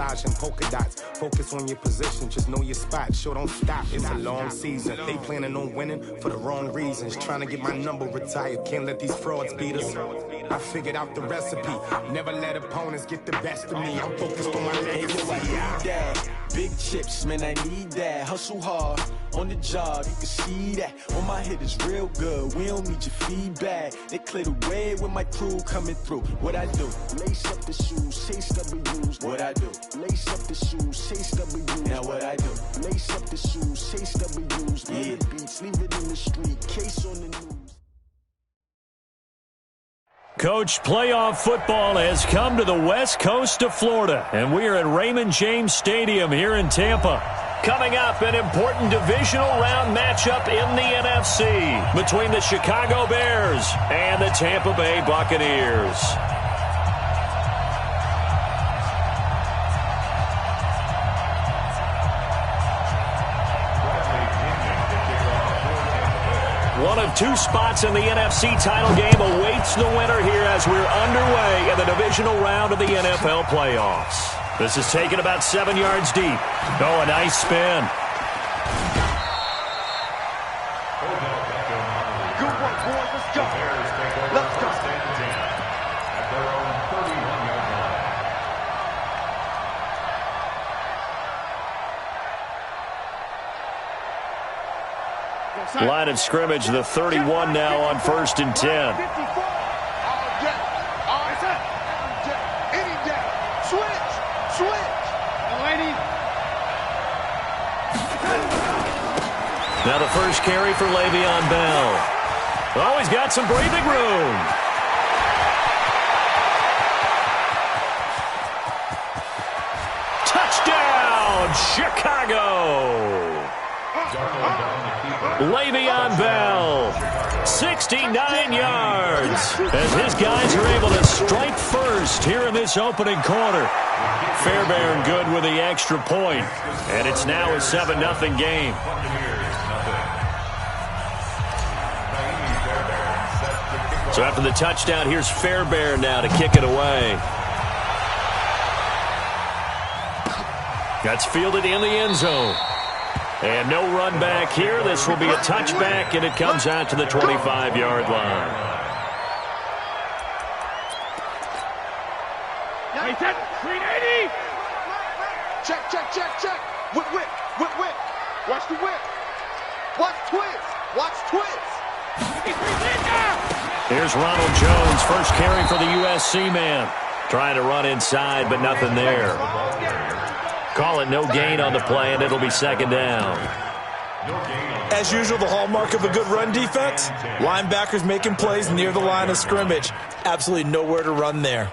camouflage and polka dots. Focus on your position, just know your spot. Sure, don't stop, it's a long season. They planning on winning for the wrong reasons. Trying to get my number retired, can't let these frauds beat us. I figured out the recipe, never let opponents get the best of me. I'm focused on my legacy. Big chips, man, I need that. Hustle hard on the job, you can see that. On my head is real good, we don't need your feedback. They clear the way with my crew coming through. What I do? Lace up the shoes, chase W's. What I do? Lace up the shoes, chase W's. Now what I do? Lace up the shoes, chase W's. Yeah. Beats, leave it in the street, case on the news. Coach, playoff football has come to the west coast of Florida, and we are at Raymond James Stadium here in Tampa. Coming up, an important divisional round matchup in the NFC between the Chicago Bears and the Tampa Bay Buccaneers. One of two spots in the NFC title game awaits the winner here as we're underway in the divisional round of the NFL playoffs. This is taken about 7 yards deep. Oh, a nice spin. Good work, boys. Let's go. Let's go. At their own 31-yard line. Line of scrimmage, the 31 now on 1st and 10. Now the first carry for Le'Veon Bell. Oh, he's got some breathing room. Touchdown, Chicago! Le'Veon Bell, 69 yards, as his guys are able to strike first here in this opening quarter. Fairbairn good with the extra point, and it's now a 7-0 game. So after the touchdown, here's Fairbairn now to kick it away. That's fielded in the end zone. And no run back here. This will be a touchback, and it comes out to the 25-yard line. Check, check, check, check. Whip, whip, whip, whip. Watch the whip. Watch twist. Watch twist. Here's Ronald Jones, first carry for the USC man. Trying to run inside, but nothing there. Call it no gain on the play, and it'll be second down. As usual, the hallmark of a good run defense, linebackers making plays near the line of scrimmage. Absolutely nowhere to run there.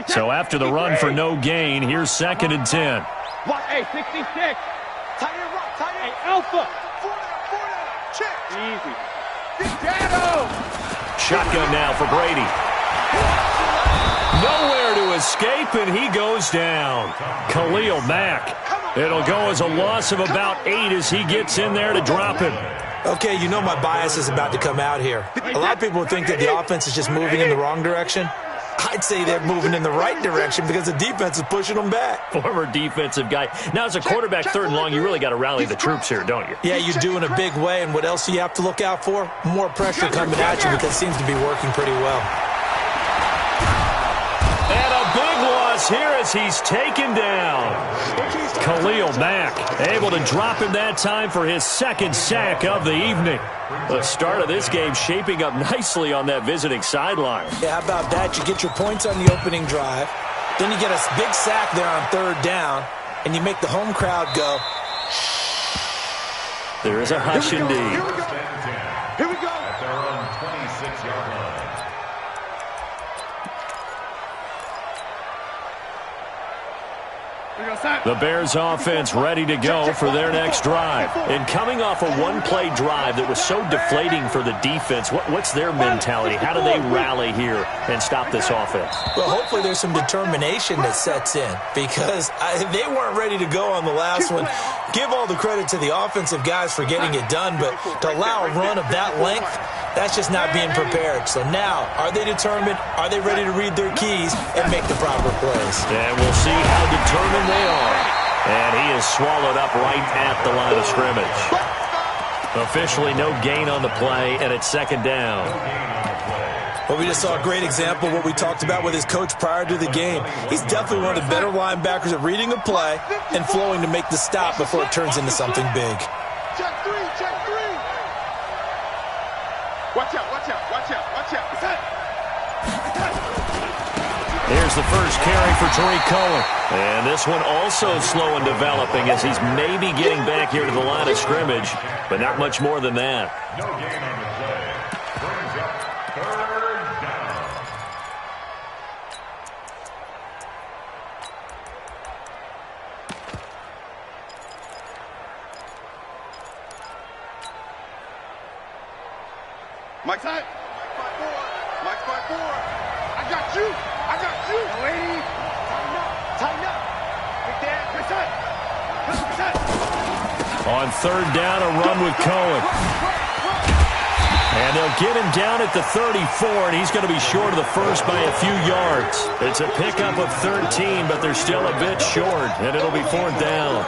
So after the run for no gain, here's 2nd and 10. Hey, 66. Tight end, rock, tight end. Hey, Alpha. 4 down, check. Easy. Shotgun now for Brady. Nowhere to escape, and he goes down. Khalil Mack. It'll go as a loss of about 8 as he gets in there to drop him. Okay, you know my bias is about to come out here. A lot of people think that the offense is just moving in the wrong direction. I'd say they're moving in the right direction because the defense is pushing them back. Former defensive guy. Now, as a quarterback, 3rd and long, you really got to rally the troops here, don't you? Yeah, you do in a big way. And what else do you have to look out for? More pressure coming at you because it seems to be working pretty well. And a big loss here as he's taken down. Khalil Mack able to drop him that time for his 2nd sack of the evening. The start of this game shaping up nicely on that visiting sideline. Yeah, how about that? You get your points on the opening drive. Then you get a big sack there on 3rd down, and you make the home crowd go. There is a hush indeed. Here we go. Here we go. At their own 26-yard line. The Bears offense ready to go for their next drive. And coming off a one-play drive that was so deflating for the defense, what's their mentality? How do they rally here and stop this offense? Well, hopefully there's some determination that sets in because they weren't ready to go on the last one. Give all the credit to the offensive guys for getting it done, but to allow a run of that length, that's just not being prepared. So now, are they determined? Are they ready to read their keys and make the proper plays? And we'll see how determined they are. And he is swallowed up right at the line of scrimmage. Officially no gain on the play, and it's second down. Well, we just saw a great example of what we talked about with his coach prior to the game. He's definitely one of the better linebackers at reading a play and flowing to make the stop before it turns into something big. Check three, check three. Watch out, watch out, watch out, watch out. Here's the first carry for Tariq Cohen. And this one also slow in developing as he's maybe getting back here to the line of scrimmage, but not much more than that. No gain on the play. Brings up third down. Mike's high. Mike's by four. I got you. I got you. Lady. Tighten up. Tighten up. Big Dan. Good side. Good side. On third down, a run with Cohen. And they'll get him down at the 34, and he's going to be short of the first by a few yards. It's a pickup of 13, but they're still a bit short, and it'll be fourth down.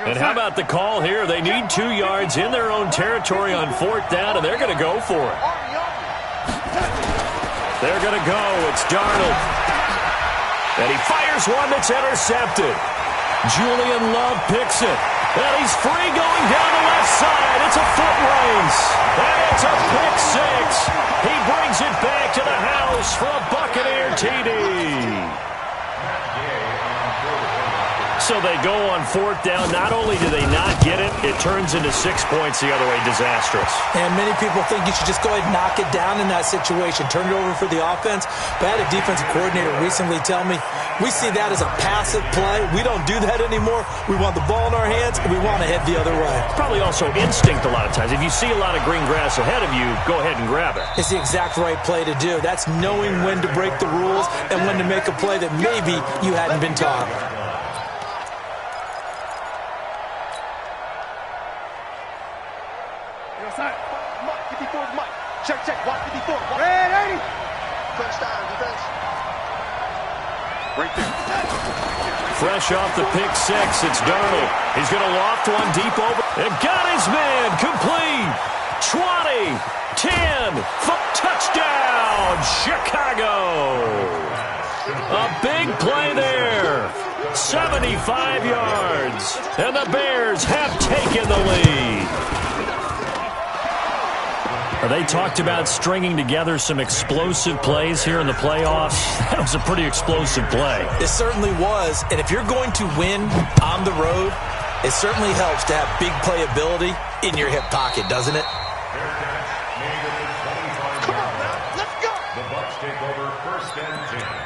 And how about the call here? They need 2 yards in their own territory on fourth down, and they're going to go for it. They're going to go. It's Darnold. And he fires one that's intercepted. Julian Love picks it. And he's free going down the left side. It's a foot race. And it's a pick six. He brings it back to the house for a Buccaneer TD. So they go on fourth down. Not only do they not get it, it turns into 6 points the other way. Disastrous. And many people think you should just go ahead and knock it down in that situation. Turn it over for the offense. But I had a defensive coordinator recently tell me, we see that as a passive play. We don't do that anymore. We want the ball in our hands, and we want to head the other way. Probably also instinct a lot of times. If you see a lot of green grass ahead of you, go ahead and grab it. It's the exact right play to do. That's knowing when to break the rules and when to make a play that maybe you hadn't been taught. Check, check, watch 54. Red 80. Crunch down, defense. Right there. Fresh off the pick six, it's Darnold. He's going to loft one deep over. And got his man complete. 20, 10, touchdown, Chicago. A big play there. 75 yards. And the Bears have taken the lead. They talked about stringing together some explosive plays here in the playoffs. That was a pretty explosive play. It certainly was. And if you're going to win on the road, it certainly helps to have big playability in your hip pocket, doesn't it? Come on now, let's go. The Bucs take over first and 10.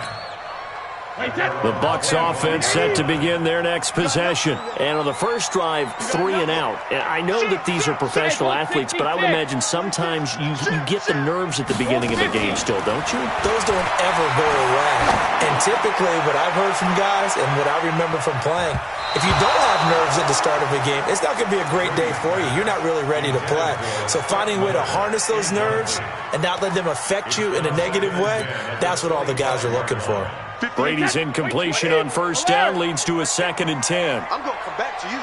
The Bucs offense set to begin their next possession. And on the first drive, 3 and out. And I know that these are professional athletes, but I would imagine sometimes you get the nerves at the beginning of a game still, don't you? Those don't ever go away. And typically what I've heard from guys and what I remember from playing, if you don't have nerves at the start of a game, it's not going to be a great day for you. You're not really ready to play. So finding a way to harness those nerves and not let them affect you in a negative way, that's what all the guys are looking for. Brady's incompletion on first down leads to a 2nd and 10. I'm going to come back to you.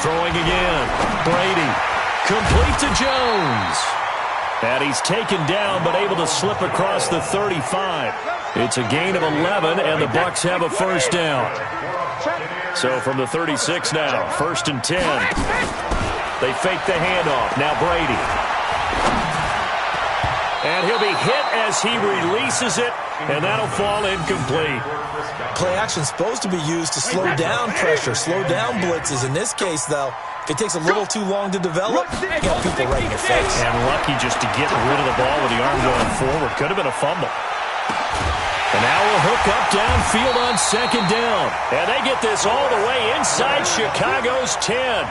Throwing again. Brady. Complete to Jones. And he's taken down but able to slip across the 35. It's a gain of 11, and the Bucs have a first down. So from the 36 now, 1st and 10. They fake the handoff. Now Brady. And he'll be hit as he releases it, and that'll fall incomplete. Play action's supposed to be used to slow down pressure, slow down blitzes. In this case, though, if it takes a little too long to develop, you got people right in your face. And lucky just to get rid of the ball with the arm going forward. Could have been a fumble. And now we'll hook up downfield on second down. And they get this all the way inside Chicago's 10.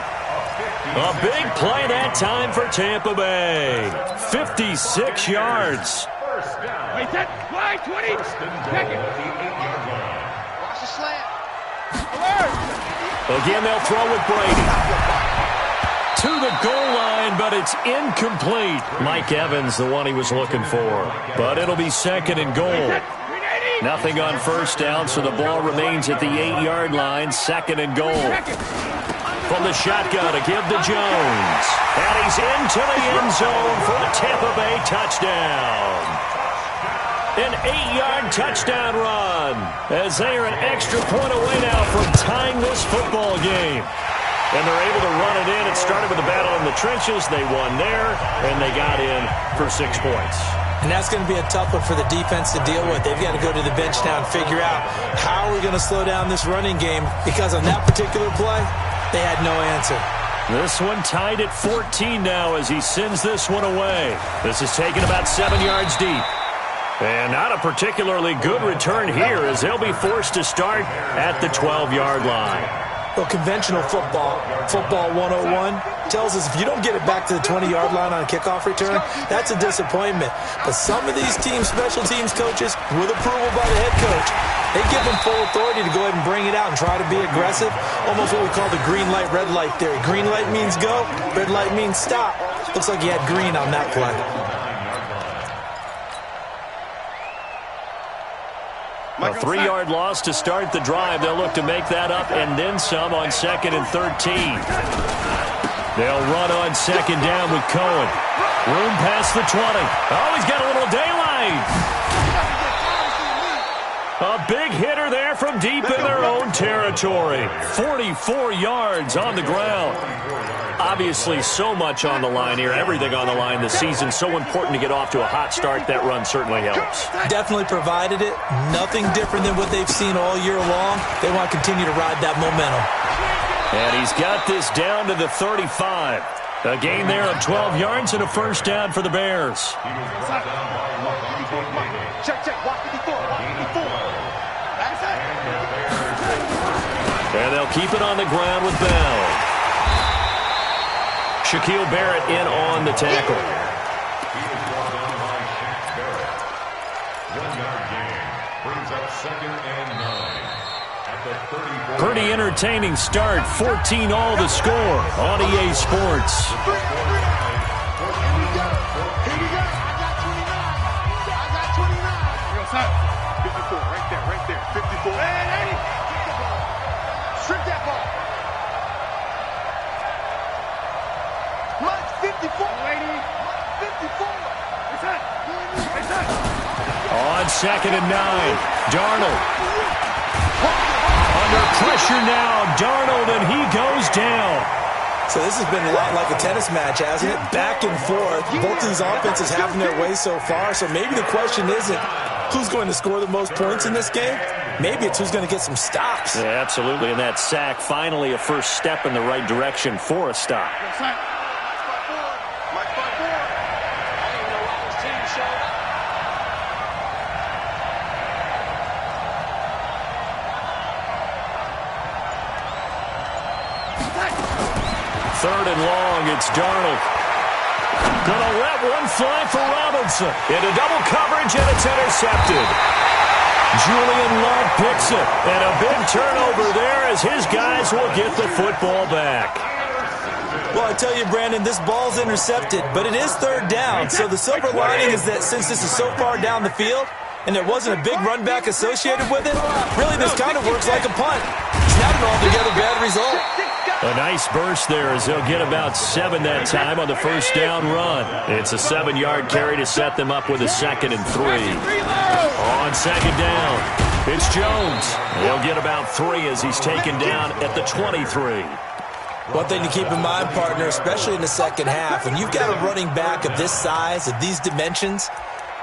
A big play that time for Tampa Bay. 56 yards. Wait, that line 20. Second. Watch the slant. Alert. Again, they'll throw with Brady. To the goal line, but it's incomplete. Mike Evans, the one he was looking for. But it'll be second and goal. Nothing on first down, so the ball remains at the 8-yard line. Second and goal. From the shotgun to give to Jones. And he's into the end zone for a Tampa Bay touchdown. An 8-yard touchdown run as they are an extra point away now from tying this football game. And they're able to run it in. It started with a battle in the trenches. They won there, and they got in for 6 points. And that's going to be a tough one for the defense to deal with. They've got to go to the bench now and figure out how are we going to slow down this running game, because on that particular play, they had no answer. This one tied at 14 now as he sends this one away. This is taken about 7 yards deep. And not a particularly good return here as they'll be forced to start at the 12-yard line. Well, conventional football 101, tells us if you don't get it back to the 20-yard line on a kickoff return, that's a disappointment. But some of these teams, special teams coaches, with approval by the head coach, they give them full authority to go ahead and bring it out and try to be aggressive. Almost what we call the green light, red light theory. Green light means go, red light means stop. Looks like he had green on that play. A 3-yard loss to start the drive. They'll look to make that up and then some on second and 13. They'll run on second down with Cohen. Room past the 20. Oh, he's got a little daylight. A big hitter there from deep in their own territory. 44 yards on the ground. Obviously, so much on the line here. Everything on the line this season. So important to get off to a hot start. That run certainly helps. Definitely provided it. Nothing different than what they've seen all year long. They want to continue to ride that momentum. And he's got this down to the 35. A gain there of 12 yards and a first down for the Bears. Check, check. Walk 54. Walk 54. And they'll keep it on the ground with Bell. Shaquille Barrett in on the tackle. He is brought down by Shaq Barrett. 1-yard gain brings up second and 9 at the 34. Pretty entertaining start. 14 all the score on EA Sports. Here we go. Here we go. I got 29. Real time. 54. Right there. Right there. 54. Hey, 80. Strip that ball. Mike 54. Lady. 54. On second and 9. Darnold. Under pressure now. Darnold, and he goes down. So this has been a lot like a tennis match, hasn't it? Back and forth. Both of these offenses having their way so far. So maybe the question isn't who's going to score the most points in this game. Maybe it's who's going to get some stops. Yeah, absolutely. And that sack, finally a first step in the right direction for a stop. Third and long, it's Darnold. Gonna let one fly for Robinson. Into double coverage, and it's intercepted. Julian Love picks it. And a big turnover there as his guys will get the football back. Well, I tell you, Brandon, this ball's intercepted, but it is third down. So the silver lining is that since this is so far down the field and there wasn't a big run back associated with it, really this kind of works like a punt. It's not an altogether bad result. A nice burst there as they'll get about 7 that time on the first down run. It's a 7-yard carry to set them up with a second and 3. On second down, it's Jones. They'll get about 3 as he's taken down at the 23. One thing to keep in mind, partner, especially in the second half, when you've got a running back of this size, of these dimensions,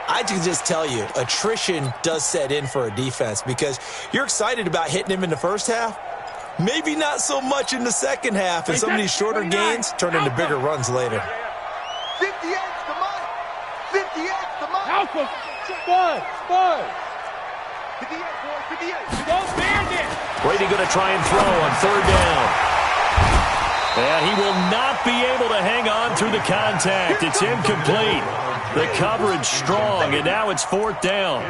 I can just tell you, attrition does set in for a defense because you're excited about hitting him in the first half. Maybe not so much in the second half, and some of these shorter gains turn into bigger runs later. 58's the money. 58's the money. Alpha. Spud. 58, boy, 58. Go Bandit. Brady going to try and throw on third down. And he will not be able to hang on through the contact. It's incomplete. The coverage strong, and now it's fourth down.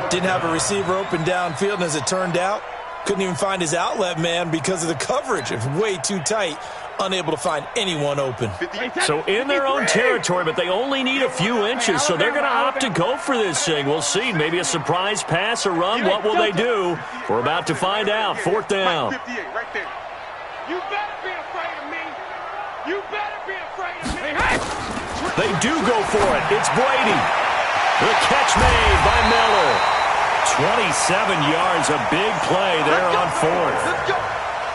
Didn't have a receiver open downfield, and as it turned out, couldn't even find his outlet man because of the coverage. It's way too tight. Unable to find anyone open. So in their own territory, but they only need a few inches, so they're going to opt to go for this thing. We'll see. Maybe a surprise pass or run. What will they do? We're about to find out. Fourth down. You better be afraid of me. You better be afraid of me. They do go for it. It's Brady. The catch made by Miller. 27 yards, a big play there on fourth. Let's go.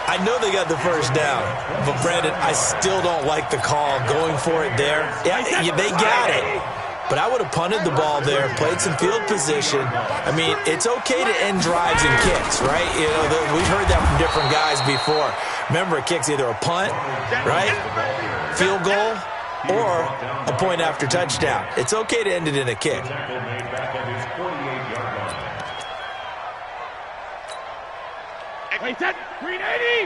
I know they got the first down, but Brandon, I still don't like the call going for it there. Yeah, they got it, but I would have punted the ball there, played some field position. I mean, it's okay to end drives and kicks, right? You know, we've heard that from different guys before. Remember, a kick's either a punt, right, field goal, or a point after touchdown. It's okay to end it in a kick. Set, 380.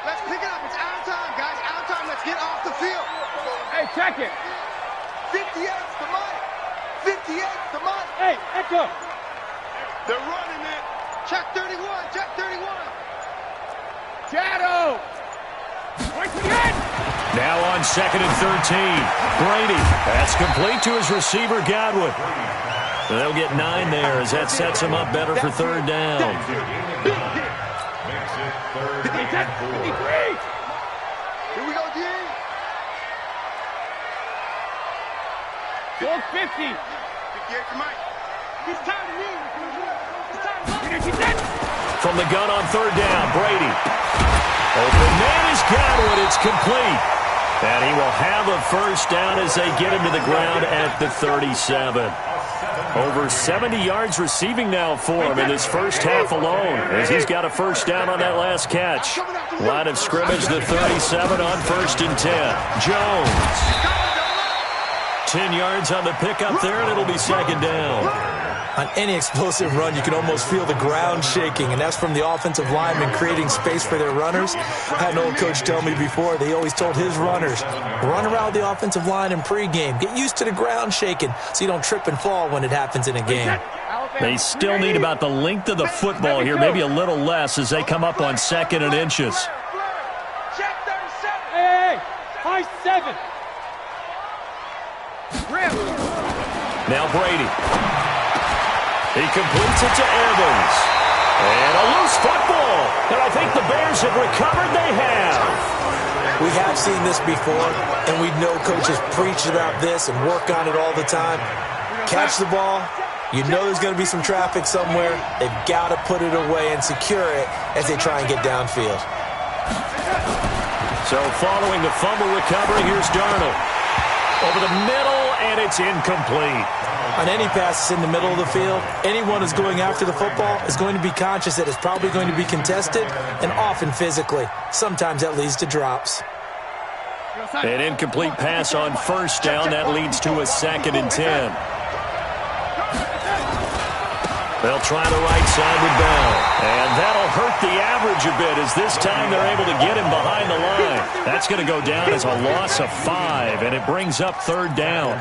Let's pick it up. It's out of time, guys. Out of time. Let's get off the field. Hey, check it. 58's the money. 58's the money. Hey, echo. They're running it. Check 31. Check 31. Shadow. Now on second and 13. Brady. That's complete to his receiver, Godwin. They'll get 9 there as that sets him up better for third down. Here we go, D. 450. 58 to Mike. He's time to move. From the gun on third down, Brady. Open man is Godwin. It's complete. And he will have a first down as they get him to the ground at the 37. Over 70 yards receiving now for him in this first half alone, as he's got a first down on that last catch. Line of scrimmage, the 37 on first and 10. Jones. 10 yards on the pickup there, and it'll be second down. On any explosive run, you can almost feel the ground shaking, and that's from the offensive linemen creating space for their runners. I had an old coach tell me before, they always told his runners, run around the offensive line in pregame. Get used to the ground shaking so you don't trip and fall when it happens in a game. They still need about the length of the football here, maybe a little less as they come up on second and inches. Check 37. Hey, high 7. Now Brady. He completes it to Evans. And a loose football. And I think the Bears have recovered. They have. We have seen this before, and we know coaches preach about this and work on it all the time. Catch the ball. You know there's going to be some traffic somewhere. They've got to put it away and secure it as they try and get downfield. So following the fumble recovery, here's Darnold. Over the middle, and it's incomplete. On any passes in the middle of the field, anyone who's going after the football is going to be conscious that it's probably going to be contested and often physically. Sometimes that leads to drops. An incomplete pass on first down. That leads to a second and 10. They'll try the right side with Bell. And that'll hurt the average a bit as this time they're able to get him behind the line. That's going to go down as a loss of 5, and it brings up third down.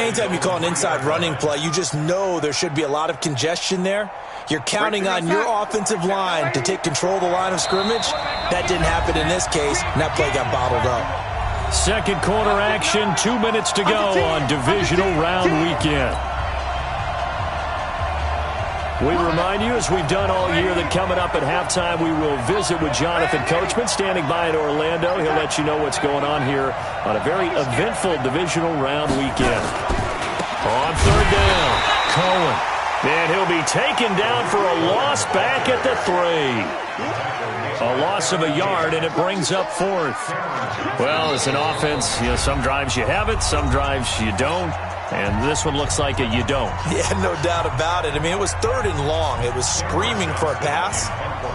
Anytime you call an inside running play, you just know there should be a lot of congestion there. You're counting on your offensive line to take control of the line of scrimmage. That didn't happen in this case, and that play got bottled up. Second quarter action, 2 minutes to go on divisional round weekend. We remind you, as we've done all year, that coming up at halftime, we will visit with Jonathan Coachman, standing by in Orlando. He'll let you know what's going on here on a very eventful divisional round weekend. On third down, Cohen. And he'll be taken down for a loss back at the 3. A loss of a yard, and it brings up fourth. Well, as an offense, some drives you have it, some drives you don't. And this one looks like you don't. Yeah, no doubt about it. I mean, it was third and long. It was screaming for a pass.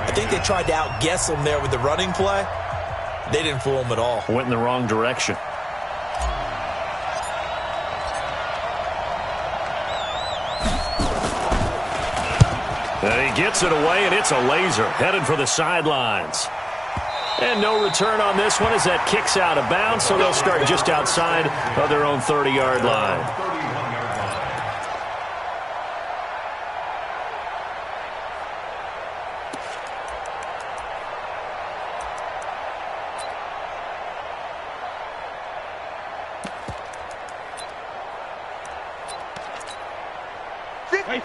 I think they tried to outguess him there with the running play. They didn't fool him at all. Went in the wrong direction. And he gets it away, and it's a laser headed for the sidelines. And no return on this one as that kicks out of bounds, so they'll start just outside of their own 30-yard line.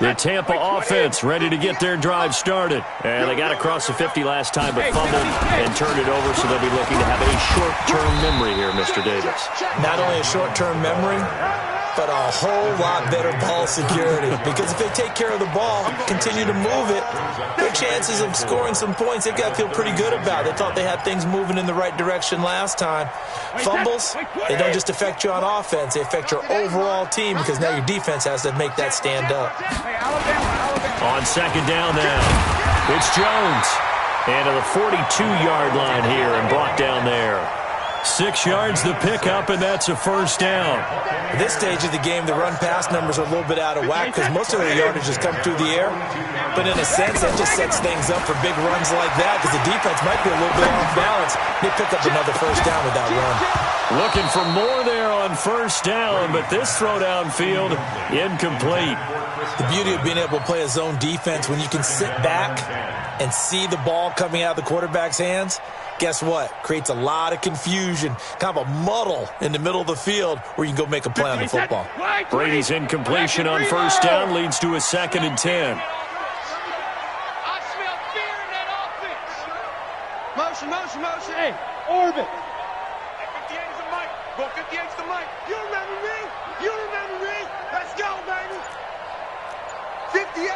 The Tampa offense ready to get their drive started. And they got across the 50 last time, but fumbled and turned it over, so they'll be looking to have a short-term memory here, Mr. Davis. Not only a short-term memory, but a whole lot better ball security. Because if they take care of the ball, continue to move it, their chances of scoring some points, they've got to feel pretty good about. They thought they had things moving in the right direction last time. Fumbles, they don't just affect you on offense, they affect your overall team, because now your defense has to make that stand up. On second down now, it's Jones. And to the 42-yard line here and brought down there. 6 yards the pickup, and that's a first down. At this stage of the game, the run-pass numbers are a little bit out of whack because most of their yardage has come through the air. But in a sense, that just sets things up for big runs like that because the defense might be a little bit off balance. They pick up another first down with that run. Looking for more there on first down, but this throw downfield incomplete. The beauty of being able to play a zone defense when you can sit back and see the ball coming out of the quarterback's hands, guess what? Creates a lot of confusion, kind of a muddle in the middle of the field where you can go make a play on the football. Brady's incompletion on first down leads to a 2nd and 10. I smell fear in that offense. Motion. Hey, orbit. 58 is the mic. Go 58 is the mic. You remember me? Let's go, baby. 58.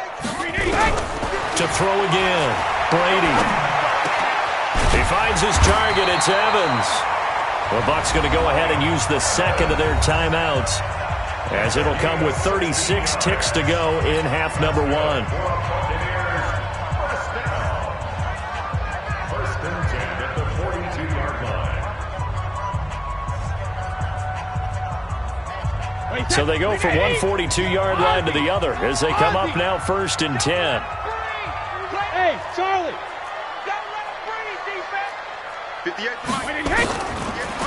To throw again, Brady. He finds his target. It's Evans. The Bucs going to go ahead and use the second of their timeouts, as it'll come with 36 ticks to go in half number 1. First and 10 at the 42-yard line. So they go from one 42-yard line to the other as they come up now 1st and 10. Hey, Charlie.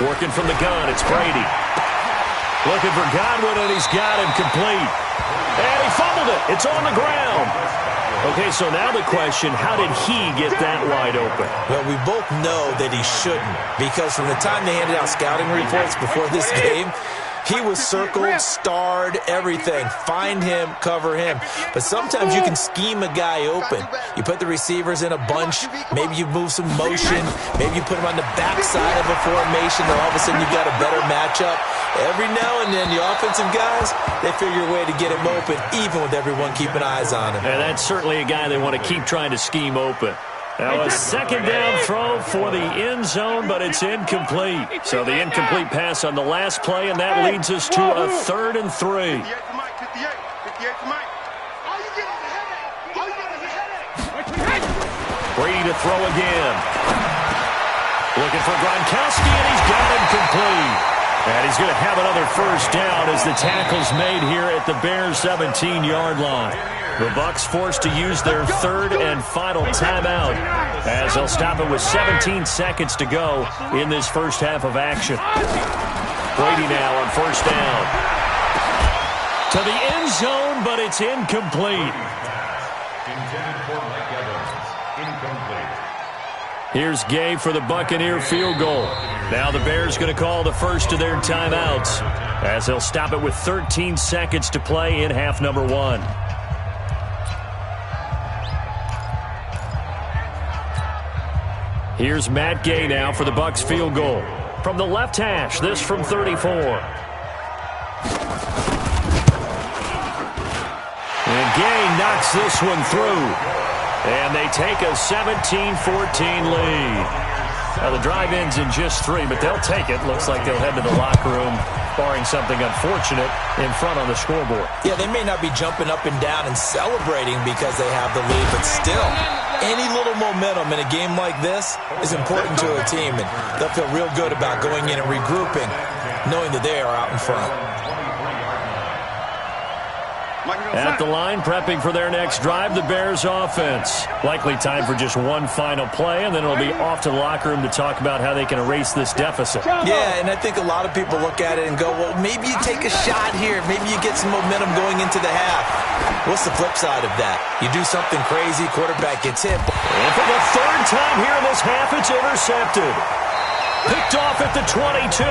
Working from the gun, it's Brady. Looking for Godwin, and he's got him complete. And he fumbled it. It's on the ground. Okay, so now the question, how did he get that wide open? Well, we both know that he shouldn't, because from the time they handed out scouting reports before this game, he was circled, starred, everything. Find him, cover him. But sometimes you can scheme a guy open. You put the receivers in a bunch. Maybe you move some motion. Maybe you put him on the backside of a formation, and all of a sudden you've got a better matchup. Every now and then, the offensive guys, they figure a way to get him open, even with everyone keeping eyes on him. And that's certainly a guy they want to keep trying to scheme open. Now a second down throw for the end zone, but it's incomplete. So the incomplete pass on the last play, and that leads us to a 3rd and 3. Brady to throw again. Looking for Gronkowski, and he's got him complete. And he's going to have another first down as the tackle's made here at the Bears' 17-yard line. The Bucs forced to use their 3rd and final timeout as they'll stop it with 17 seconds to go in this first half of action. Brady now on first down. To the end zone, but it's incomplete. Intended for Mike Evans. Incomplete. Here's Gay for the Buccaneer field goal. Now the Bears going to call the first of their timeouts as they'll stop it with 13 seconds to play in half number 1. Here's Matt Gay now for the Bucs field goal. From the left hash, this from 34. And Gay knocks this one through. And they take a 17-14 lead. Now the drive ends in just 3, but they'll take it. Looks like they'll head to the locker room, barring something unfortunate, in front on the scoreboard. Yeah, they may not be jumping up and down and celebrating because they have the lead, but still, any little momentum in a game like this is important to a team, and they'll feel real good about going in and regrouping, knowing that they are out in front. At the line, prepping for their next drive, the Bears offense. Likely time for just one final play, and then it'll be off to the locker room to talk about how they can erase this deficit. Yeah, and I think a lot of people look at it and go, well, maybe you take a shot here. Maybe you get some momentum going into the half. What's the flip side of that? You do something crazy, quarterback gets hit. And for the third time here in this half, it's intercepted. Picked off at the 22.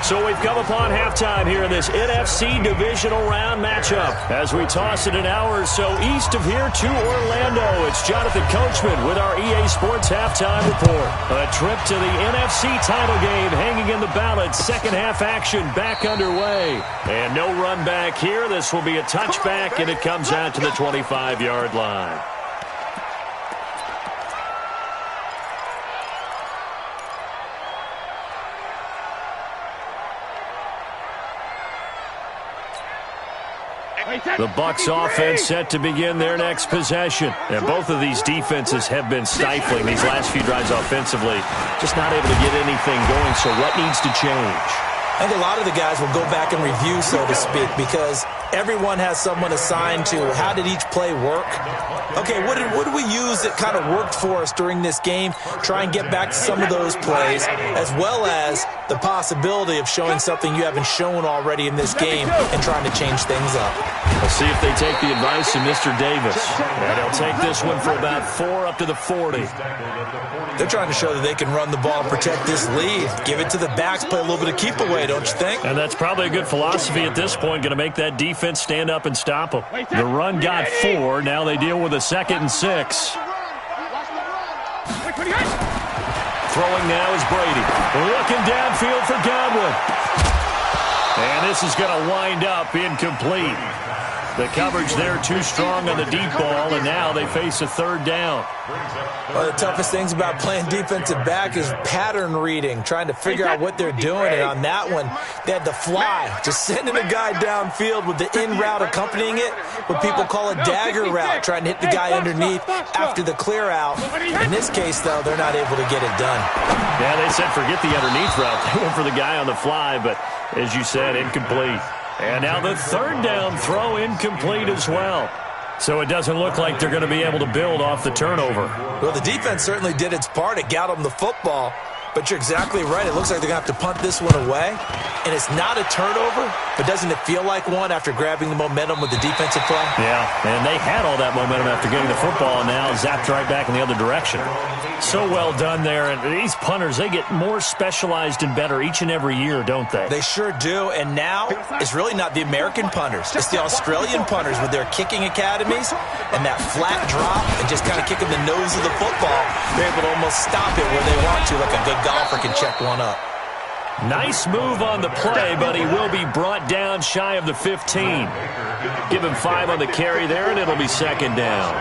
So we've come upon halftime here in this NFC divisional round matchup. As we toss it an hour or so east of here to Orlando, it's Jonathan Coachman with our EA Sports Halftime Report. A trip to the NFC title game hanging in the balance. Second half action back underway. And no run back here. This will be a touchback, and it comes out to the 25-yard line. The Bucs offense set to begin their next possession. And both of these defenses have been stifling these last few drives offensively. Just not able to get anything going, so what needs to change? I think a lot of the guys will go back and review, so to speak, because everyone has someone assigned to how did each play work. Okay, what did we use that kind of worked for us during this game? Try and get back to some of those plays, as well as the possibility of showing something you haven't shown already in this game and trying to change things up. We'll see if they take the advice of Mr. Davis. And he'll take this one for about 4 up to the 40. They're trying to show that they can run the ball and protect this lead. Give it to the backs, play a little bit of keep away, don't you think? And that's probably a good philosophy at this point, going to make that defense stand up and stop them. The run got 4. Now they deal with a 2nd and 6. Throwing now is Brady. Looking downfield for Godwin. And this is going to wind up incomplete. The coverage there too strong on the deep ball, and now they face a 3rd down. One of the toughest things about playing defensive back is pattern reading, trying to figure out what they're doing. And on that one, they had to fly, just sending a guy downfield with the in route accompanying it, what people call a dagger route, trying to hit the guy underneath after the clear out. In this case, though, they're not able to get it done. Yeah, they said forget the underneath route. They went for the guy on the fly, but as you said, incomplete. And now the 3rd down throw incomplete as well. So it doesn't look like they're going to be able to build off the turnover. Well, the defense certainly did its part. It got them the football. But you're exactly right. It looks like they're going to have to punt this one away. And it's not a turnover, but doesn't it feel like one after grabbing the momentum with the defensive play? Yeah, and they had all that momentum after getting the football, and now zapped right back in the other direction. So well done there. And these punters, they get more specialized and better each and every year, don't they? They sure do. And now it's really not the American punters. It's the Australian punters with their kicking academies and that flat drop and just kind of kicking the nose of the football. They're able to almost stop it where they want to, like a good golfer can check one up. Nice move on the play, but he will be brought down shy of the 15. Give him 5 on the carry there, and it'll be 2nd down.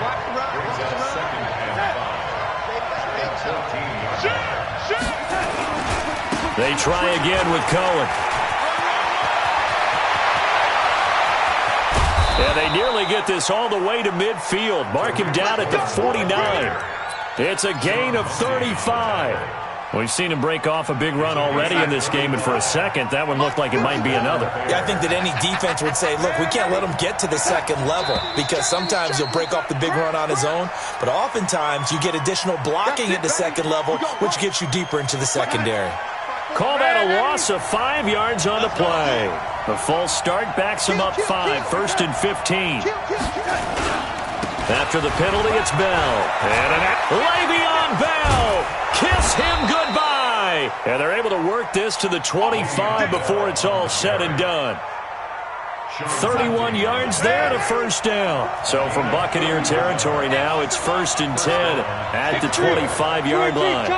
They try again with Cohen. And they nearly get this all the way to midfield. Mark him down at the 49. It's a gain of 35. We've seen him break off a big run already in this game, and for a second, that one looked like it might be another. Yeah, I think that any defense would say, look, we can't let him get to the 2nd level, because sometimes he'll break off the big run on his own, but oftentimes you get additional blocking at the 2nd level, which gets you deeper into the secondary. Call that a loss of 5 yards on the play. The false start backs him up 5, 1st and 15. After the penalty, it's Bell. And Le'Veon Bell! Kiss him goodbye! And they're able to work this to the 25 before it's all said and done. 31 yards there to 1st down. So from Buccaneer territory now, it's 1st and 10 at the 25-yard line.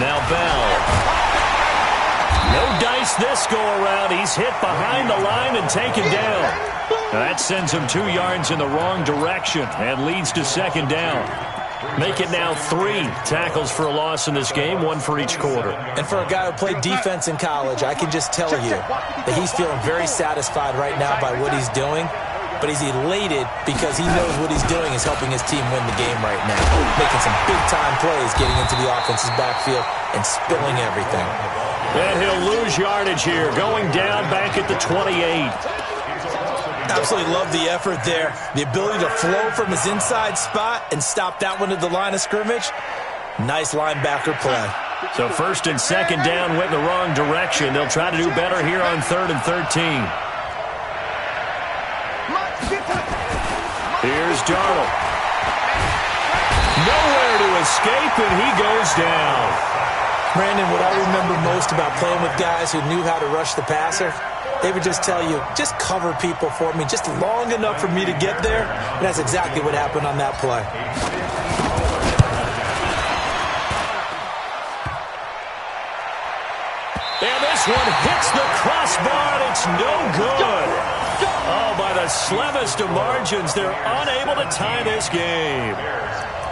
Now Bell. No dice this go-around. He's hit behind the line and taken down. Now that sends him 2 yards in the wrong direction and leads to 2nd down. Make it now 3 tackles for a loss in this game, 1 for each quarter. And for a guy who played defense in college, I can just tell you that he's feeling very satisfied right now by what he's doing. but he's elated because he knows what he's doing is helping his team win the game right now. Making some big-time plays, getting into the offense's backfield and spilling everything. And he'll lose yardage here, going down back at the 28. Absolutely love the effort there. The ability to flow from his inside spot and stop that one at the line of scrimmage. Nice linebacker play. So first and second down went in the wrong direction. They'll try to do better here on 3rd and 13. Here's Darnold. Nowhere to escape, and he goes down. Brandon, what I remember most about playing with guys who knew how to rush the passer, they would just tell you, just cover people for me, just long enough for me to get there. And that's exactly what happened on that play. And this one hits the crossbar, and it's no good. Oh, by the slimmest of margins, they're unable to tie this game.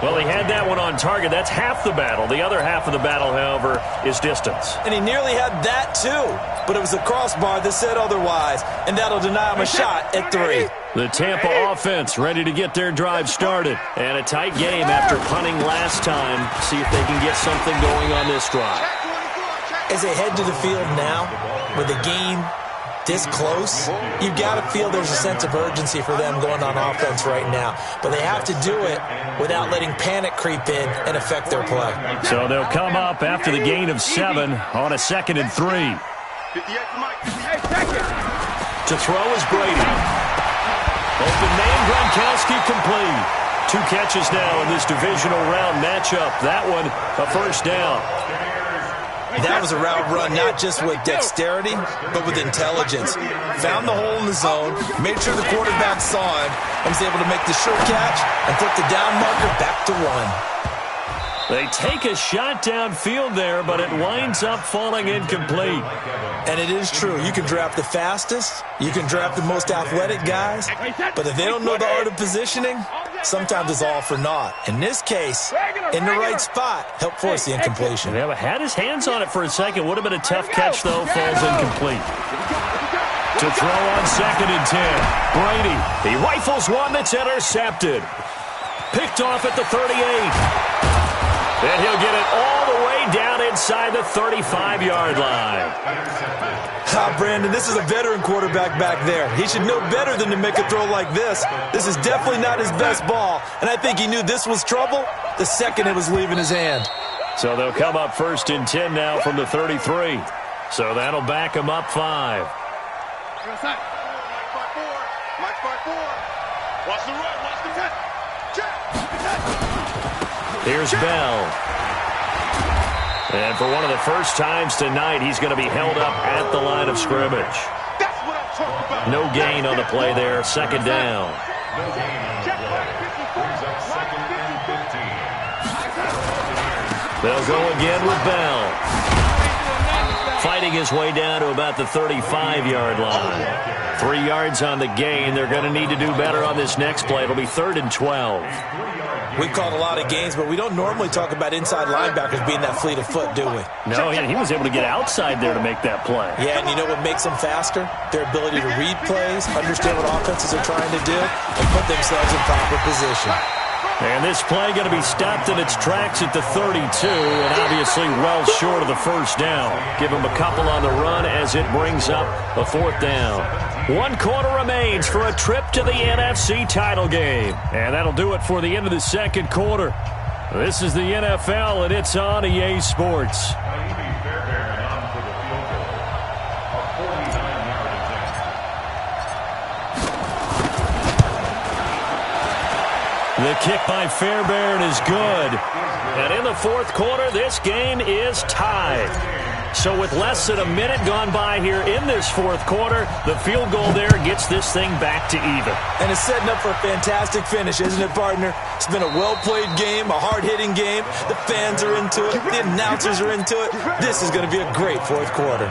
Well, he had that one on target. That's half the battle. The other half of the battle, however, is distance. And he nearly had that, too. But it was the crossbar that said otherwise, and that'll deny him a shot at 3. The Tampa offense ready to get their drive started. And a tight game after punting last time. See if they can get something going on this drive. As they head to the field now, with the game this close, you got to feel there's a sense of urgency for them going on offense right now. But they have to do it without letting panic creep in and affect their play. So they'll come up after the gain of 7 on a 2nd and 3. To throw is Brady. Open man, Gronkowski complete. 2 catches now in this divisional round matchup. That one a first down. That was a route run not just with dexterity, but with intelligence. Found the hole in the zone, made sure the quarterback saw him, and was able to make the sure catch and put the down marker back to 1. They take a shot downfield there, but it winds up falling incomplete. And it is true. You can draft the fastest, you can draft the most athletic guys, but if they don't know the art of positioning, sometimes it's all for naught. In this case, in the right spot, helped force the incompletion. Yeah, had his hands on it for a second. Would have been a tough catch, though. Falls incomplete. To throw on 2nd and 10. Brady, he rifles one that's intercepted. Picked off at the 38. And he'll get it all the way down inside the 35-yard line. Brandon, this is a veteran quarterback back there. He should know better than to make a throw like this. This is definitely not his best ball, and I think he knew this was trouble the second it was leaving his hand. So they'll come up 1st and 10 now from the 33. So that'll back him up 5. Watch the run, watch the touch. Here's Bell. And for one of the first times tonight, he's going to be held up at the line of scrimmage. That's what I'm talking about. No gain on the play there. 2nd down. No gain on the play. Brings up 2nd and 15. They'll go again with Bell. Fighting his way down to about the 35-yard line. 3 yards on the gain. They're going to need to do better on this next play. It'll be 3rd and 12. We've called a lot of games, but we don't normally talk about inside linebackers being that fleet of foot, do we? No, he was able to get outside there to make that play. Yeah, and you know what makes them faster? Their ability to read plays, understand what offenses are trying to do, and put themselves in proper position. And this play going to be stopped in its tracks at the 32, and obviously well short of the first down. Give him a couple on the run as it brings up a 4th down. 1 quarter remains for a trip to the NFC title game. And that'll do it for the end of the 2nd quarter. This is the NFL, and it's on EA Sports. The kick by Fairbairn is good. And in the 4th quarter, this game is tied. So with less than a minute gone by here in this 4th quarter, the field goal there gets this thing back to even. And it's setting up for a fantastic finish, isn't it, partner? It's been a well-played game, a hard-hitting game. The fans are into it. The announcers are into it. This is going to be a great 4th quarter.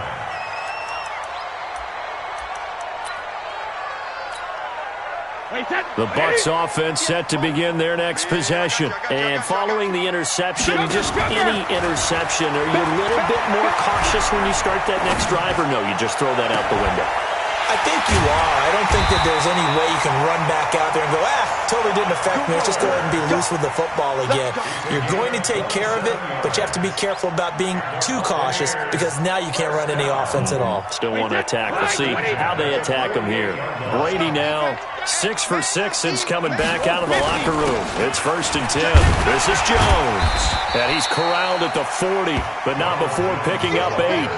The Bucs offense set to begin their next possession. And following the interception, just any interception, are you a little bit more cautious when you start that next drive, or no, you just throw that out the window? I think you are. I don't think that there's any way you can run back out there and go, totally didn't affect me. Let's just go ahead and be loose with the football again. You're going to take care of it, but you have to be careful about being too cautious because now you can't run any offense at all. Still want to attack. We'll see how they attack him here. Brady now 6 for 6 since coming back out of the locker room. It's 1st and 10. This is Jones. And he's corralled at the 40, but not before picking up 8.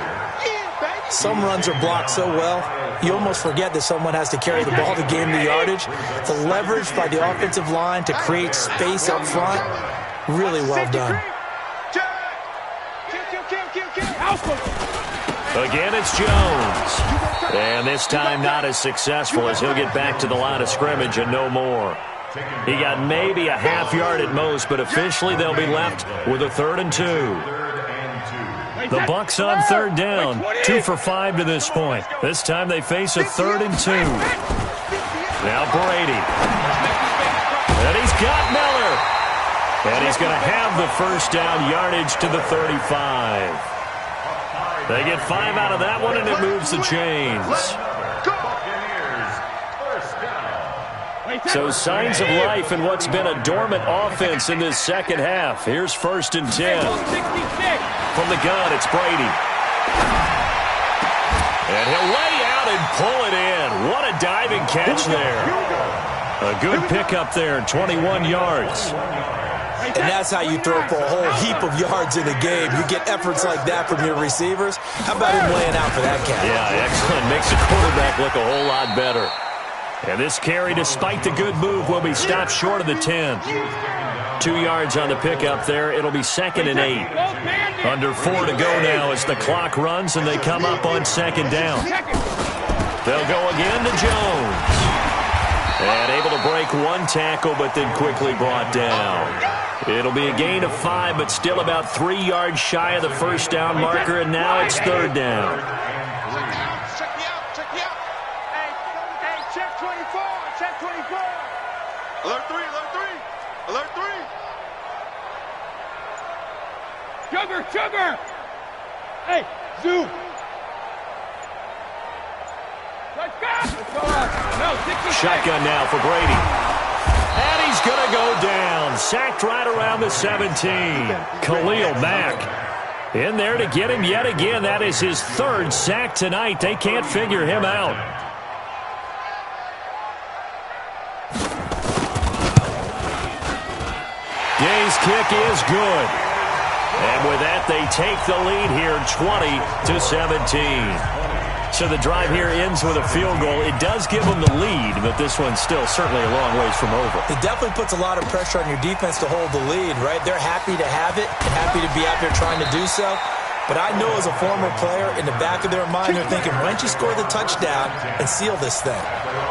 Some runs are blocked so well, you almost forget that someone has to carry the ball to gain the yardage. The leverage by the offensive line to create space up front, really well done. Again, it's Jones. And this time not as successful as he'll get back to the line of scrimmage and no more. He got maybe a half yard at most, but officially they'll be left with a 3rd and 2. The Bucs on 3rd down, 2 for 5 to this point. This time they face a 3rd and 2. Now Brady. And he's got Miller. And he's going to have the 1st down yardage to the 35. They get 5 out of that one, and it moves the chains. So signs of life in what's been a dormant offense in this second half. Here's 1st and 10. From the gun, it's Brady. And he'll lay out and pull it in. What a diving catch there. A good pickup there, 21 yards. And that's how you throw for a whole heap of yards in the game. You get efforts like that from your receivers. How about him laying out for that catch? Yeah, excellent. Makes the quarterback look a whole lot better. And this carry, despite the good move, will be stopped short of the 10. 2 yards on the pickup there. It'll be 2nd and 8. Under 4 to go now as the clock runs and they come up on 2nd down. They'll go again to Jones. And able to break 1 tackle, but then quickly brought down. It'll be a gain of 5, but still about 3 yards shy of the 1st down marker, and now it's 3rd down. Alert 3, alert 3, alert 3. Sugar! Hey, zoom. Let's go! Shotgun now for Brady. And he's going to go down. Sacked right around the 17. Khalil Mack in there to get him yet again. That is his 3rd sack tonight. They can't figure him out. Gay's kick is good. And with that, they take the lead here 20-17. So the drive here ends with a field goal. It does give them the lead, but this one's still certainly a long ways from over. It definitely puts a lot of pressure on your defense to hold the lead, right? They're happy to have it and happy to be out there trying to do so. But I know as a former player, in the back of their mind, they're thinking, why don't you score the touchdown and seal this thing?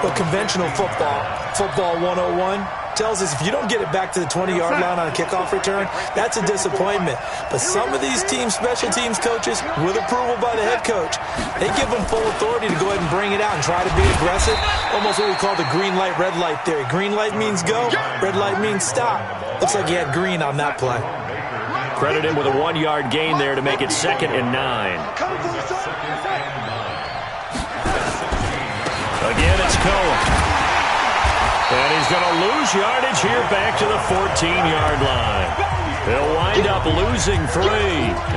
But conventional football 101, tells us if you don't get it back to the 20-yard line on a kickoff return, that's a disappointment. But some of these teams, special teams coaches, with approval by the head coach, they give them full authority to go ahead and bring it out and try to be aggressive. Almost what we call the green light, red light theory. Green light means go, red light means stop. Looks like he had green on that play. Credit him with a 1-yard gain there to make it 2nd and 9. Again, it's Cohen. And he's going to lose yardage here back to the 14-yard line. He'll wind up losing 3.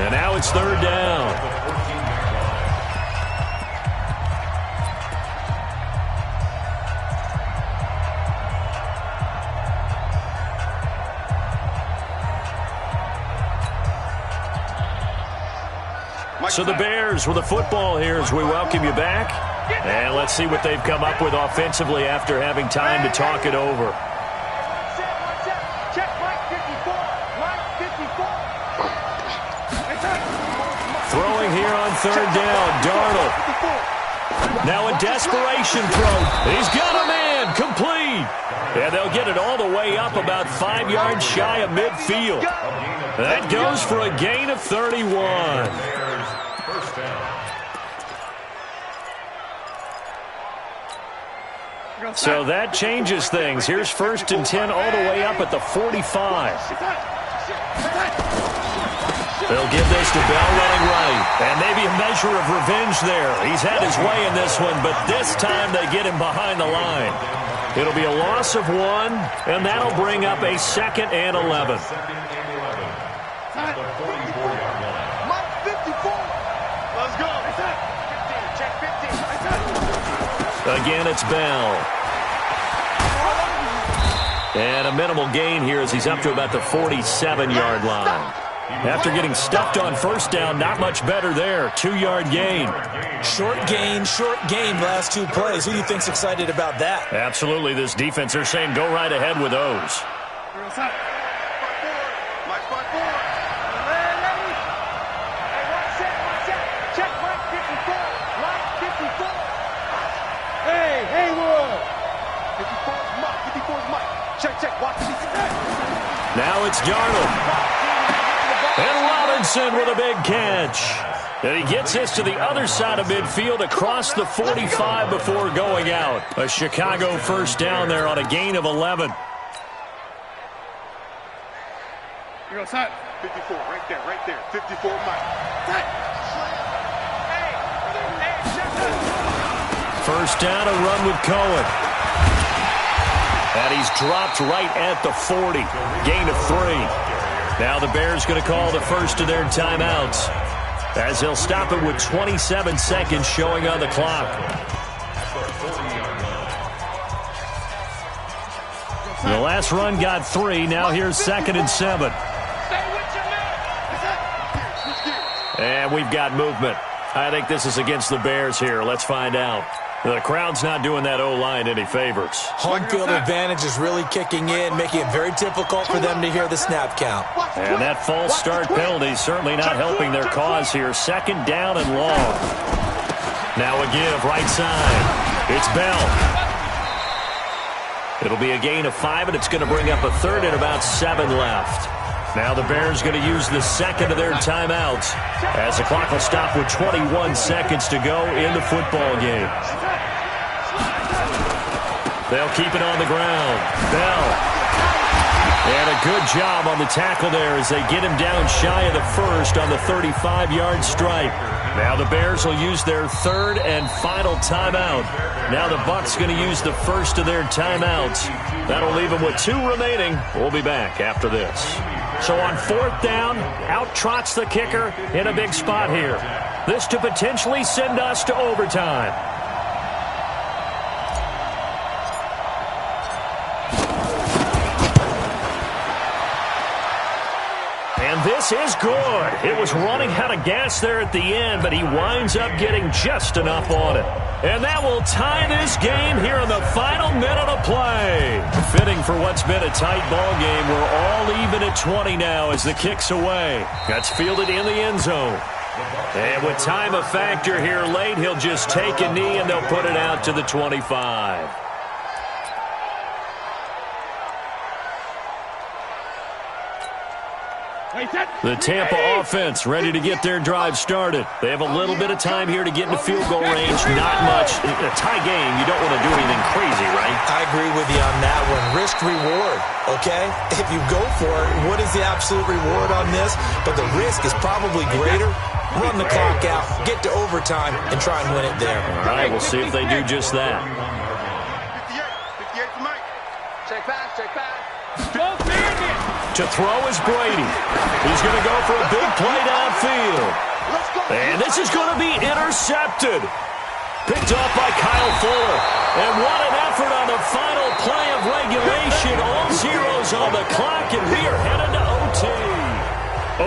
And now it's 3rd down. So the Bears with the football here as we welcome you back. And let's see what they've come up with offensively after having time to talk it over. Throwing here on 3rd down, Darnold. Now a desperation throw. He's got a man, complete. And they'll get it all the way up about 5 yards shy of midfield. That goes for a gain of 31. So that changes things. Here's 1st and 10 all the way up at the 45. They'll give this to Bell running right. And maybe a measure of revenge there. He's had his way in this one, but this time they get him behind the line. It'll be a loss of 1, and that'll bring up a 2nd and 11. Second and 11 at the 44-yard line. Mike, 54. Let's go. 15, check 15. Again, it's Bell. And a minimal gain here as he's up to about the 47-yard line. After getting stuffed on first down, not much better there. 2-yard gain. Short gain, last 2 plays. Who do you think's excited about that? Absolutely, this defense, they're saying go right ahead with those. Mike, 5-4. Ready? Hey, watch check. Check Mike 54. Mike 54. Hey, Haywood. 54 is Mike. 54 is Mike. Check. Watch the defense. Now it's Darnold. And Robinson with a big catch. And he gets this to the other side of midfield across the 45 before going out. A Chicago first down there on a gain of 11. Here goes Hut. 54, right there. 54, Mike. First down, a run with Cohen. And he's dropped right at the 40. Gain of 3. Now the Bears going to call the first of their timeouts as they'll stop it with 27 seconds showing on the clock. The last run got 3. Now here's 2nd and 7. And we've got movement. I think this is against the Bears here. Let's find out. The crowd's not doing that O-line any favors. Home field advantage is really kicking in, making it very difficult for them to hear the snap count. And that false start penalty certainly not helping their cause here. 2nd down and long. Now a give, right side. It's Bell. It'll be a gain of 5, and it's going to bring up a 3rd and about 7 left. Now the Bears going to use the 2nd of their timeouts as the clock will stop with 21 seconds to go in the football game. They'll keep it on the ground. Bell. And a good job on the tackle there as they get him down shy of the 1st on the 35-yard stripe. Now the Bears will use their 3rd and final timeout. Now the Bucs going to use the 1st of their timeouts. That'll leave them with 2 remaining. We'll be back after this. So on 4th down, out trots the kicker in a big spot here. This to potentially send us to overtime. And this is good. It was running out of gas there at the end, but he winds up getting just enough on it. And that will tie this game here in the final minute of play. Fitting for what's been a tight ball game. We're all even at 20 now as the kick's away. That's fielded in the end zone. And with time a factor here late, he'll just take a knee and they'll put it out to the 25. The Tampa offense ready to get their drive started. They have a little bit of time here to get into field goal range. Not much. In a tie game, you don't want to do anything crazy, right? I agree with you on that one. Risk reward, okay? If you go for it, what is the absolute reward on this? But the risk is probably greater. Run the clock out, get to overtime, and try and win it there. All right, we'll see if they do just that. 58 for Mike. Check pass. To throw is Brady. He's going to go for a big play downfield. And this is going to be intercepted. Picked off by Kyle Fuller. And what an effort on the final play of regulation. All zeros on the clock, and we are headed to OT.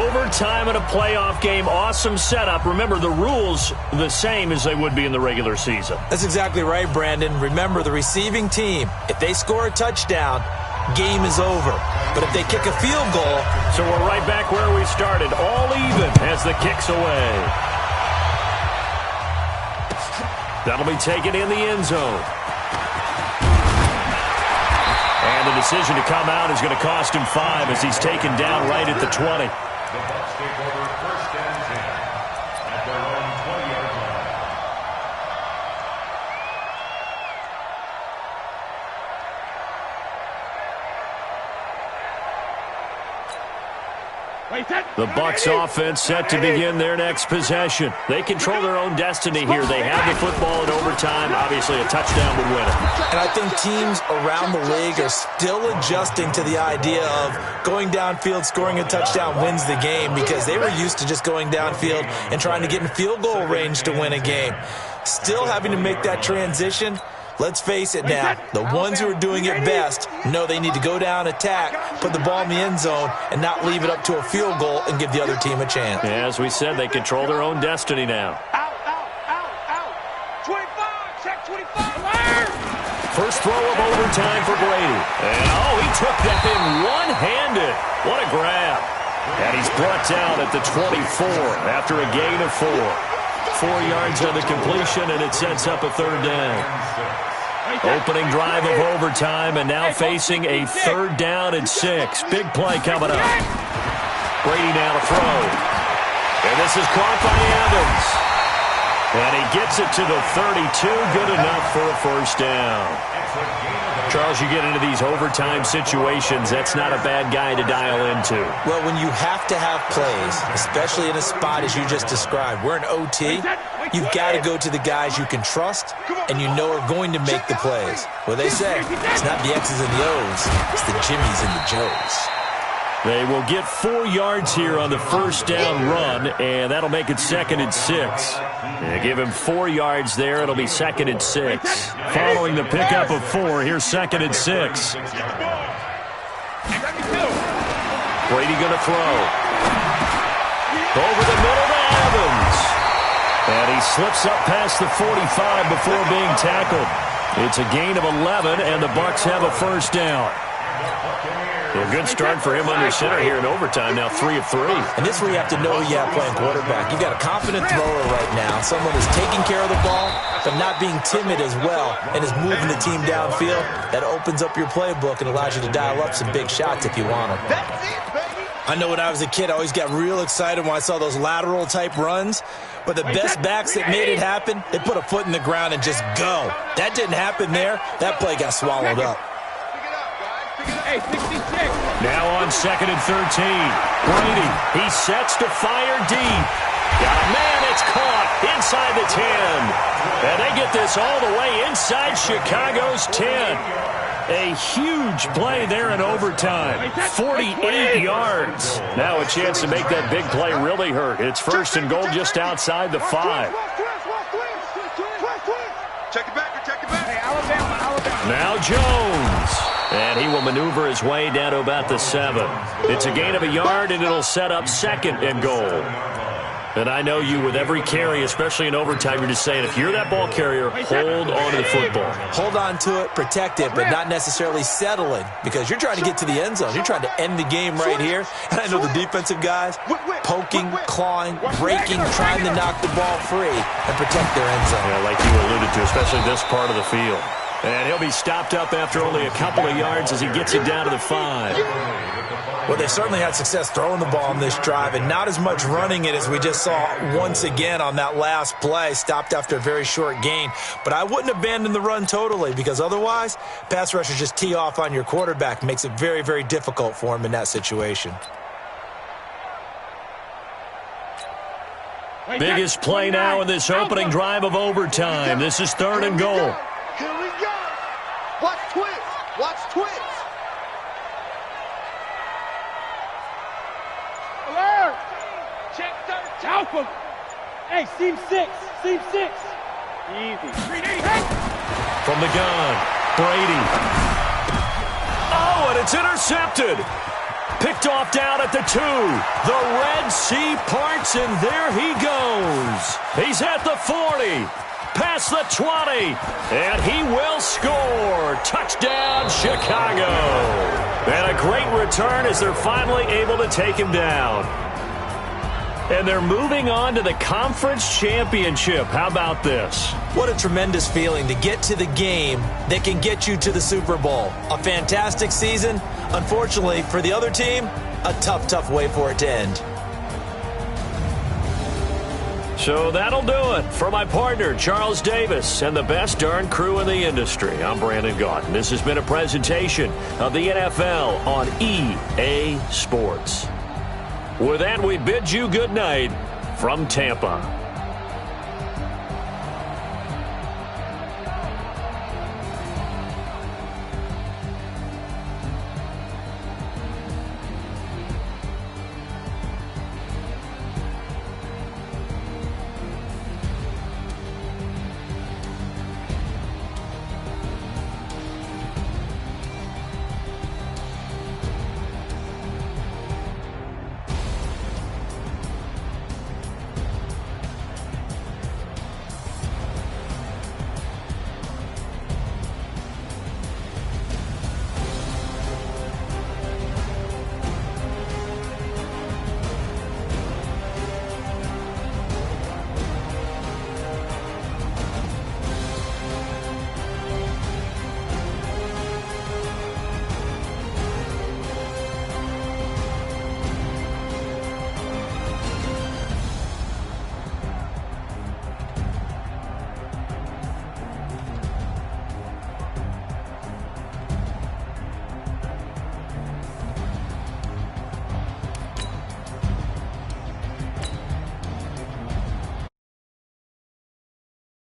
Overtime in a playoff game. Awesome setup. Remember, the rules the same as they would be in the regular season. That's exactly right, Brandon. Remember, the receiving team, if they score a touchdown, game is over. But if they kick a field goal... So we're right back where we started, all even as the kick's away. That'll be taken in the end zone. And the decision to come out is going to cost him 5 as he's taken down right at the 20. The Bucs take over 1st and 10 at their own 20-yard line. The Bucs offense set to begin their next possession. They control their own destiny here. They have the football in overtime. Obviously, a touchdown would win it. And I think teams around the league are still adjusting to the idea of going downfield, scoring a touchdown wins the game, because they were used to just going downfield and trying to get in field goal range to win a game. Still having to make that transition. Let's face it now, the ones who are doing it best know they need to go down, attack, put the ball in the end zone, and not leave it up to a field goal and give the other team a chance. Yeah, as we said, they control their own destiny now. Out. 25, check 25. First throw of overtime for Brady. And, he took that in one-handed. What a grab. And he's brought down at the 24 after a gain of 4. 4 yards on the completion, and it sets up a third down. Opening drive of overtime, and now facing a third down and 6. Big play coming up. Brady now to throw. And this is caught by Evans. And he gets it to the 32. Good enough for a first down. Charles, you get into these overtime situations, that's not a bad guy to dial into. Well, when you have to have plays, especially in a spot as you just described, we're in OT, you've got to go to the guys you can trust and you know are going to make the plays. Well, they say it's not the X's and the O's, it's the Jimmys and the Joes. They will get 4 yards here on the first down run, and that'll make it 2nd and 6. They give him 4 yards there. It'll be 2nd and 6. Following the pickup of 4, here's 2nd and 6. Brady going to throw. Over the middle to Evans. And he slips up past the 45 before being tackled. It's a gain of 11, and the Bucs have a first down. A good start for him under center here in overtime, now 3 of 3. And this is where you have to know who you have playing quarterback. You've got a confident thrower right now, someone who's taking care of the ball, but not being timid as well, and is moving the team downfield. That opens up your playbook and allows you to dial up some big shots if you want them. I know when I was a kid, I always got real excited when I saw those lateral-type runs. But the best backs that made it happen, they put a foot in the ground and just go. That didn't happen there. That play got swallowed up. Now on 2nd and 13. Brady, he sets to fire deep. Got a man, it's caught inside the 10. And they get this all the way inside Chicago's 10. A huge play there in overtime. 48 yards. Now a chance to make that big play really hurt. It's 1st and goal just outside the 5. Check it back. Hey, Alabama. Now Jones. And he will maneuver his way down to about the 7. It's a gain of a yard, and it'll set up 2nd and goal. And I know you, with every carry, especially in overtime, you're just saying, if you're that ball carrier, hold on to the football. Hold on to it, protect it, but not necessarily settling, because you're trying to get to the end zone. You're trying to end the game right here. And I know the defensive guys, poking, clawing, breaking, trying to knock the ball free and protect their end zone. Yeah, like you alluded to, especially this part of the field. And he'll be stopped up after only a couple of yards as he gets it down to the 5. Well, they've certainly had success throwing the ball on this drive, and not as much running it as we just saw once again on that last play, stopped after a very short gain. But I wouldn't abandon the run totally, because otherwise, pass rushers just tee off on your quarterback. Makes it very, very difficult for him in that situation. Biggest play now in this opening drive of overtime. This is 3rd and goal. Here we go. Watch twins. Alert. Check 13. Alpha. Hey, seam 6. Easy. From the gun, Brady. Oh, and it's intercepted. Picked off down at the 2. The Red Sea parts, and there he goes. He's at the 40. Past the 20, and he will score. Touchdown, Chicago. And a great return as they're finally able to take him down. And they're moving on to the conference championship. How about this? What a tremendous feeling to get to the game that can get you to the Super Bowl. A fantastic season. Unfortunately, for the other team, a tough way for it to end. So that'll do it. For my partner, Charles Davis, and the best darn crew in the industry, I'm Brandon Gaudin. This has been a presentation of the NFL on EA Sports. With that, we bid you good night from Tampa.